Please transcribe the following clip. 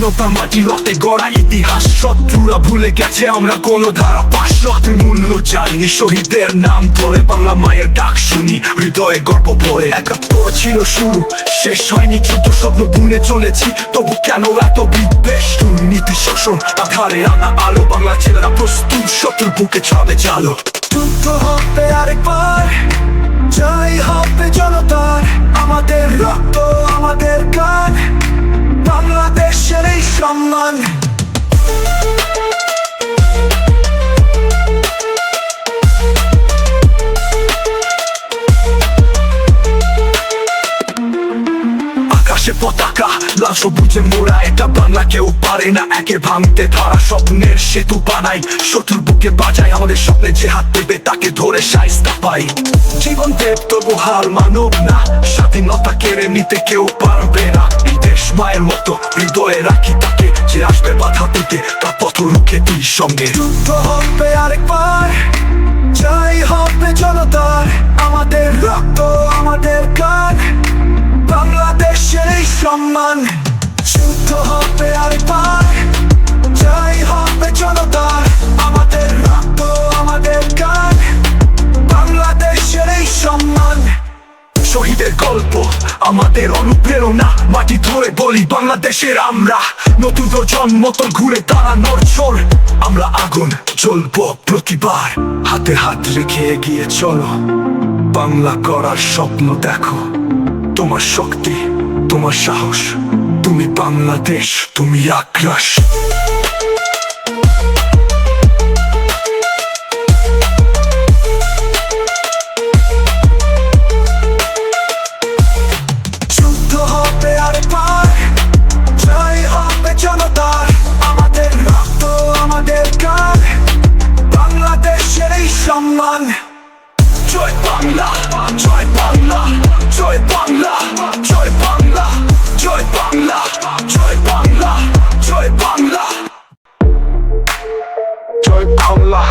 স্বাধীনতা মাটি রক্তে গড়া ইতিহাস, শত্রুরা ভুলে গেছে আমরা কোনো ধারা পাশ। রক্তের মূল্য জানি, শহীদের নাম ধরে বাংলা মায়ের ডাক শুনি, হৃদয়ে গর্ব ভরে। ৭১ ছিল শুরু, শেষ হয়নি যুদ্ধ, স্বপ্ন বুনে চলেছি, তবু কেন এত বিদ্বেষ? দুর্নীতি শোষণ আধারে আনা আলো, বাংলা ছেলেরা প্রস্তুত, শত্রুর বুকে ছড়াবে জালো। যুদ্ধ হবে আরেকবার, জয় হবে জনতার, আমাদের রক্ত আমাদের গান, বাংলাদেশের এই সম্মান। আকাশে পতাকা লাল সবুজে মোড়া, এটা বাংলা কেউ পারে না একে ভাঙতে। ধরা স্বপ্নের সেতু বানাই, শত্রুর বুকে বাজাই, আমাদের স্বপ্নে যে হাত দেবে তাকে ধরে শায়েস্তা পাই। জীবন দেব তবু হার মানব না, স্বাধীনতা কেড়ে নিতে কেউ পারবে না। এই দেশ মায়ের মতো হৃদয়ে রাখি তাকে, যে আসবে বাধা দিতে তার পথ রুখে দিই সঙ্গে। যুদ্ধ হবে আরেকবার, জয় হবে জনতার, আমাদের রক্ত আমাদের গান, বাংলাদেশের এই সম্মান। যুদ্ধ হবে আরেকবার, জয় হবে জনতার, আমাদের রক্ত আমাদের গান, বাংলাদেশের এই সম্মান। শহীদের গল্প আমাদের অনুপ্রেরণা, মাটি ধরে বলি বাংলাদেশের আমরা। নতুন জন্ম তোর ঘুরে দাঁড়ানোর ছোর, আমরা আগুন জ্বলবো প্রতিবার, হাতে হাত রেখে এগিয়ে চলো, বাংলা করার স্বপ্ন দেখো। তোমার শক্তি তোমার সাহস, তুমি বাংলাদেশ, তুমি আগ্রাস। যুদ্ধ হবে আরেকবার, জয় হবে জনতার, আমাদের রক্ত আমাদের গান, বাংলাদেশের এই সম্মান। জয় বাংলা, জয় বাংলা, জয় বাংলা, জয় বাংলা, জয় বাংলা, জয় বাংলা, জয় বাংলা, জয় বাংলা।